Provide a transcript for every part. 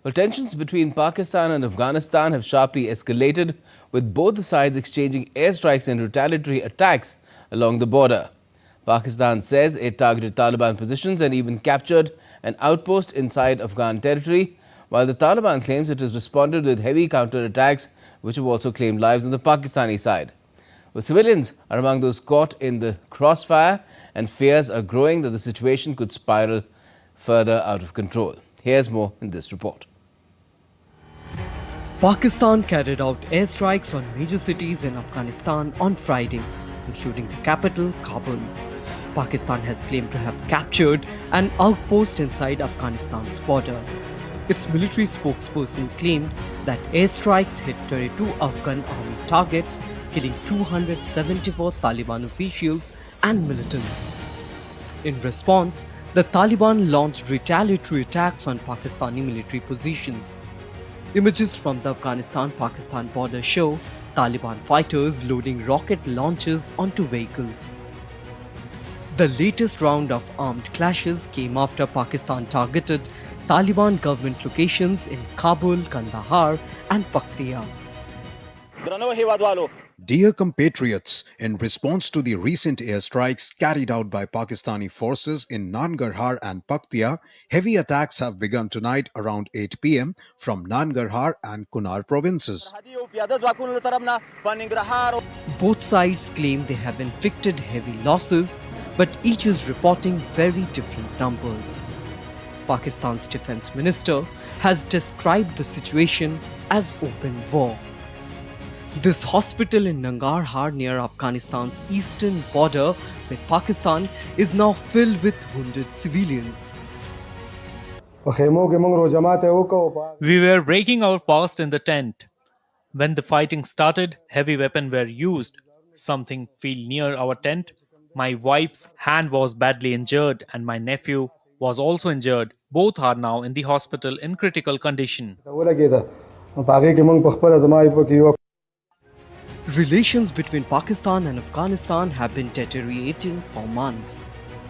Well, tensions between Pakistan and Afghanistan have sharply escalated, with both the sides exchanging airstrikes and retaliatory attacks along the border. Pakistan says it targeted Taliban positions and even captured an outpost inside Afghan territory, while the Taliban claims it has responded with heavy counterattacks, which have also claimed lives on the Pakistani side. Well, civilians are among those caught in the crossfire, and fears are growing that the situation could spiral further out of control. Here's more in this report. Pakistan carried out airstrikes on major cities in Afghanistan on Friday, including the capital, Kabul. Pakistan has claimed to have captured an outpost inside Afghanistan's border. Its military spokesperson claimed that airstrikes hit 22 Afghan army targets, killing 274 Taliban officials and militants. In response, the Taliban launched retaliatory attacks on Pakistani military positions. Images from the Afghanistan-Pakistan border show Taliban fighters loading rocket launchers onto vehicles. The latest round of armed clashes came after Pakistan targeted Taliban government locations in Kabul, Kandahar and Paktia. Dear compatriots, in response to the recent airstrikes carried out by Pakistani forces in Nangarhar and Paktia, heavy attacks have begun tonight around 8 p.m. from Nangarhar and Kunar provinces. Both sides claim they have inflicted heavy losses, but each is reporting very different numbers. Pakistan's defense minister has described the situation as open war. This hospital in Nangarhar near Afghanistan's eastern border with Pakistan is now filled with wounded civilians. We were breaking our fast in the tent. When the fighting started, heavy weapons were used. Something fell near our tent. My wife's hand was badly injured and my nephew was also injured. Both are now in the hospital in critical condition. Relations between Pakistan and Afghanistan have been deteriorating for months.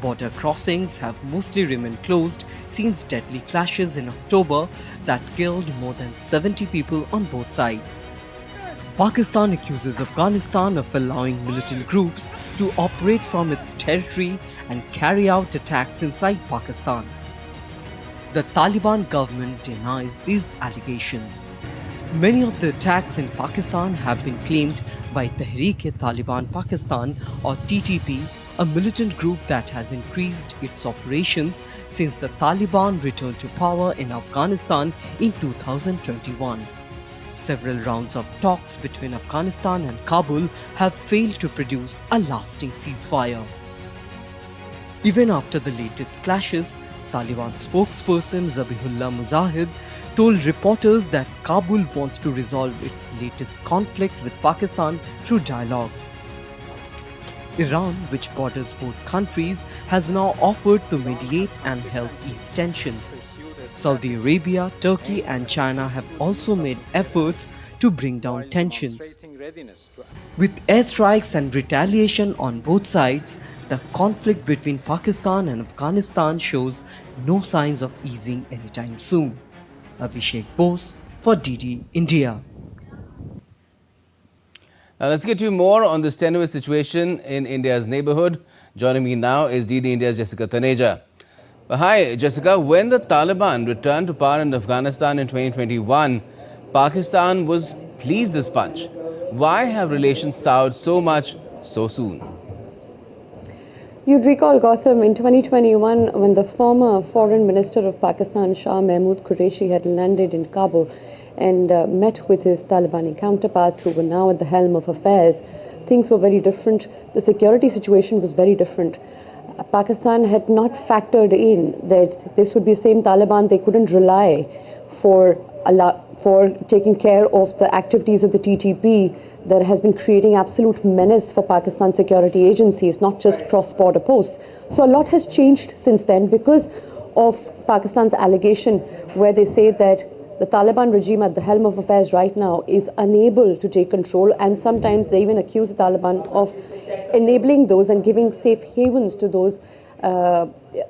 Border crossings have mostly remained closed since deadly clashes in October that killed more than 70 people on both sides. Pakistan accuses Afghanistan of allowing militant groups to operate from its territory and carry out attacks inside Pakistan. The Taliban government denies these allegations. Many of the attacks in Pakistan have been claimed by Tehreek-e-Taliban Pakistan or TTP, a militant group that has increased its operations since the Taliban returned to power in Afghanistan in 2021. Several rounds of talks between Afghanistan and Kabul have failed to produce a lasting ceasefire. Even after the latest clashes, Taliban spokesperson Zabihullah Mujahid told reporters that Kabul wants to resolve its latest conflict with Pakistan through dialogue. Iran, which borders both countries, has now offered to mediate and help ease tensions. Saudi Arabia, Turkey and China have also made efforts to bring down tensions. With airstrikes and retaliation on both sides, the conflict between Pakistan and Afghanistan shows no signs of easing anytime soon. Abhishek Bose for DD India. Now let's get you more on this tenuous situation in India's neighborhood. Joining me now is DD India's Jessica Taneja. Hi Jessica, when the Taliban returned to power in Afghanistan in 2021, Pakistan was pleased as punch. Why have relations soured so much so soon? You'd recall, Gautam, in 2021, when the former Foreign Minister of Pakistan, Shah Mahmood Qureshi, had landed in Kabul and met with his Talibani counterparts who were now at the helm of affairs, things were very different. The security situation was very different. Pakistan had not factored in that this would be the same Taliban they couldn't rely for taking care of the activities of the TTP that has been creating absolute menace for Pakistan security agencies, not just cross-border posts. So a lot has changed since then because of Pakistan's allegation where they say that the Taliban regime at the helm of affairs right now is unable to take control, and sometimes they even accuse the Taliban of enabling those and giving safe havens to those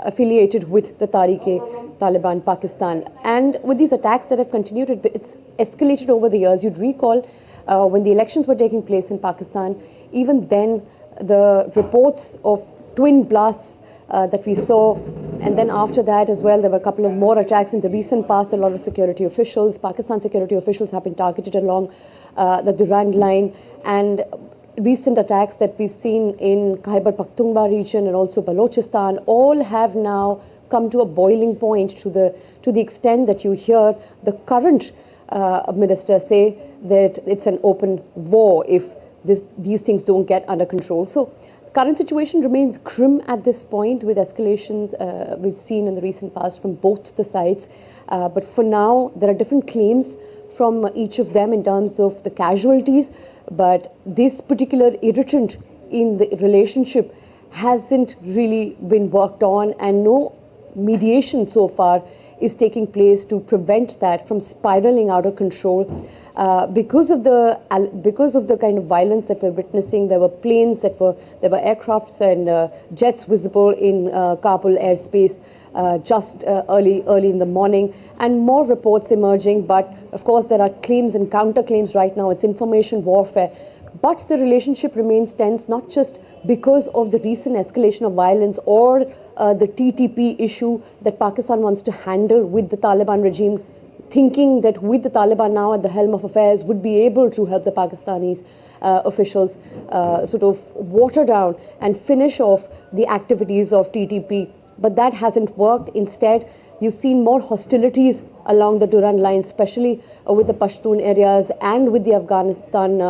affiliated with the Taliban Pakistan. And with these attacks that have continued, it's escalated over the years. You'd recall when the elections were taking place in Pakistan, even then the reports of twin blasts that we saw, and then after that as well, there were a couple of more attacks in the recent past. A lot of security officials, Pakistan security officials, have been targeted along the Durand line, and recent attacks that we've seen in Khyber Pakhtunkhwa region and also Balochistan all have now come to a boiling point to the extent that you hear the current minister say that it's an open war if these things don't get under control. So the current situation remains grim at this point, with escalations we've seen in the recent past from both the sides. But for now, there are different claims from each of them in terms of the casualties. But this particular irritant in the relationship hasn't really been worked on, and no mediation so far is taking place to prevent that from spiraling out of control. Because of the kind of violence that we're witnessing, there were aircrafts and jets visible in Kabul airspace just early in the morning, and more reports emerging. But of course, there are claims and counterclaims right now. It's information warfare. But the relationship remains tense, not just because of the recent escalation of violence or the TTP issue that Pakistan wants to handle with the Taliban regime, thinking that with the Taliban now at the helm of affairs would be able to help the Pakistanis officials sort of water down and finish off the activities of TTP. But that hasn't worked. Instead, you've seen more hostilities along the Durand line, especially with the Pashtun areas and with the Afghanistan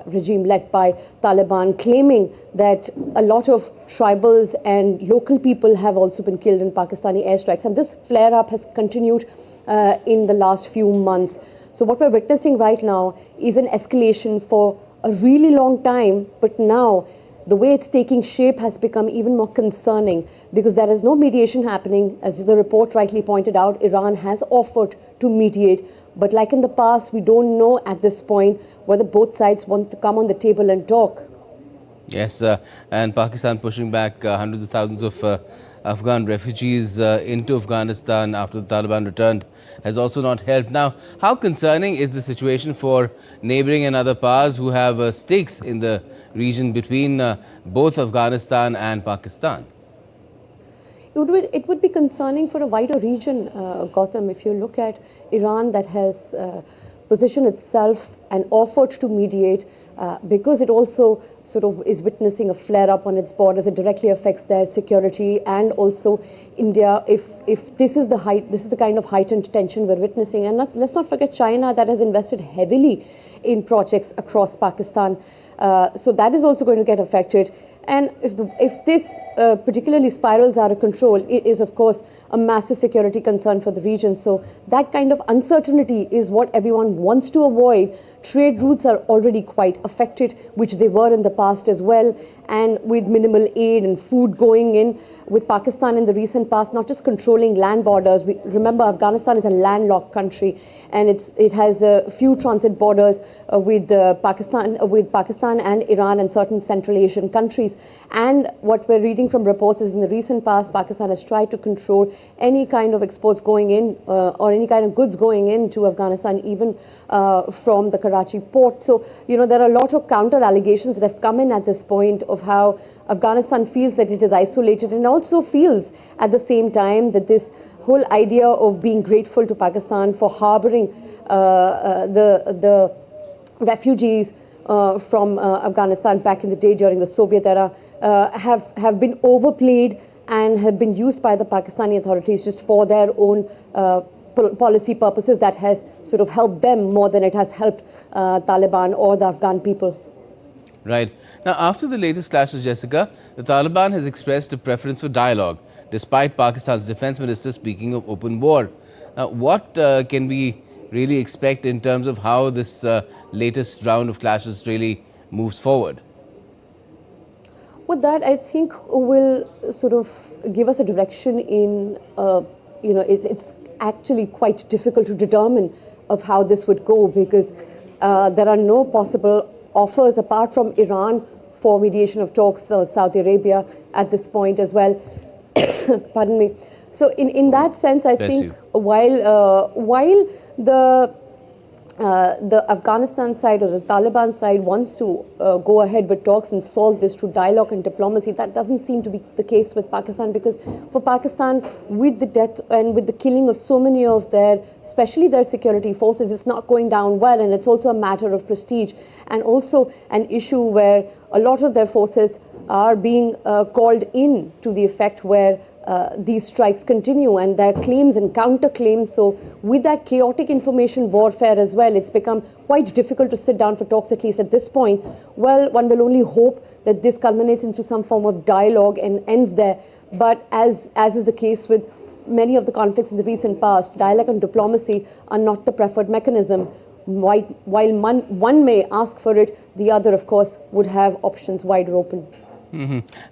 regime led by Taliban, claiming that a lot of tribals and local people have also been killed in Pakistani airstrikes. And this flare-up has continued in the last few months. So what we're witnessing right now is an escalation for a really long time, but now the way it's taking shape has become even more concerning, because there is no mediation happening. As the report rightly pointed out, Iran has offered to mediate. But like in the past, we don't know at this point whether both sides want to come on the table and talk. Yes, and Pakistan pushing back hundreds of thousands of Afghan refugees into Afghanistan after the Taliban returned has also not helped. Now, how concerning is the situation for neighboring and other powers who have stakes in the region between both Afghanistan and Pakistan? It would be concerning for a wider region, Gautam, if you look at Iran that has positioned itself and offered to mediate because it also sort of is witnessing a flare-up on its borders. It directly affects their security, and also India. If this is the kind of heightened tension we're witnessing, and let's not forget China, that has invested heavily in projects across Pakistan. So that is also going to get affected. And if this particularly spirals out of control, it is, of course, a massive security concern for the region. So that kind of uncertainty is what everyone wants to avoid. Trade routes are already quite affected, which they were in the past as well. And with minimal aid and food going in, with Pakistan in the recent past not just controlling land borders. Remember, Afghanistan is a landlocked country, and it has a few transit borders with Pakistan and Iran and certain Central Asian countries. And what we're reading from reports is in the recent past, Pakistan has tried to control any kind of exports going in or any kind of goods going into Afghanistan, even from the Karachi port. So, there are a lot of counter allegations that have come in at this point of how Afghanistan feels that it is isolated, and also feels at the same time that this whole idea of being grateful to Pakistan for harboring the refugees from Afghanistan back in the day during the Soviet era have been overplayed and have been used by the Pakistani authorities just for their own policy purposes. That has sort of helped them more than it has helped Taliban or the Afghan people. Right. Now, after the latest clashes, Jessica, the Taliban has expressed a preference for dialogue, despite Pakistan's defense minister speaking of open war. Now, what can we really expect in terms of how this latest round of clashes really moves forward? With that, I think will sort of give us a direction in, it's actually quite difficult to determine of how this would go, because there are no possible offers apart from Iran for mediation of talks, Saudi Arabia at this point as well. Pardon me. So in that sense, I think while the Afghanistan side or the Taliban side wants to go ahead with talks and solve this through dialogue and diplomacy, that doesn't seem to be the case with Pakistan, because for Pakistan, with the death and with the killing of so many of especially their security forces, it's not going down well, and it's also a matter of prestige and also an issue where a lot of their forces are being called in to the effect where these strikes continue and their claims and counterclaims. So with that chaotic information warfare as well, it's become quite difficult to sit down for talks, at least at this point. Well, one will only hope that this culminates into some form of dialogue and ends there. But as is the case with many of the conflicts in the recent past, dialogue and diplomacy are not the preferred mechanism. While one may ask for it, the other, of course, would have options wider open.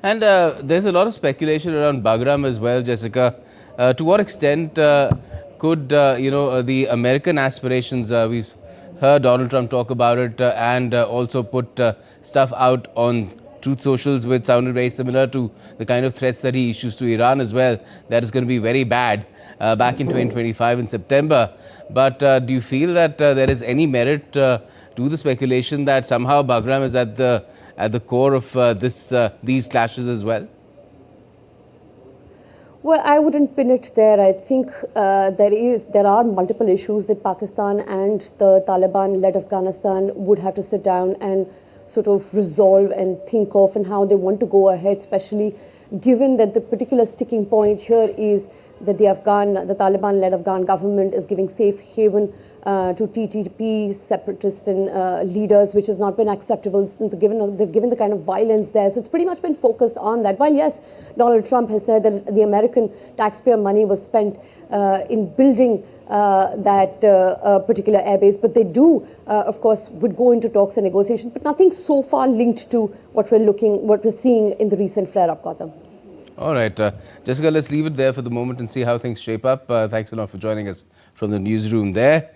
And there's a lot of speculation around Bagram as well, Jessica. To what extent could the American aspirations, we've heard Donald Trump talk about it and also put stuff out on truth socials which sounded very similar to the kind of threats that he issues to Iran as well, that is going to be very bad back in 2025 in September. But do you feel that there is any merit to the speculation that somehow Bagram is at the core of these clashes as well? Well, I wouldn't pin it there. I think there are multiple issues that Pakistan and the Taliban-led Afghanistan would have to sit down and sort of resolve and think of, and how they want to go ahead, especially given that the particular sticking point here is that the Taliban-led Afghan government is giving safe haven to TTP separatist and leaders, which has not been acceptable since they've given the kind of violence there. So it's pretty much been focused on that. While yes, Donald Trump has said that the American taxpayer money was spent in building that particular airbase, but they do, of course, would go into talks and negotiations, but nothing so far linked to what we're seeing in the recent flare-up, Gautam. All right, Jessica, let's leave it there for the moment and see how things shape up. Thanks a lot for joining us from the newsroom there.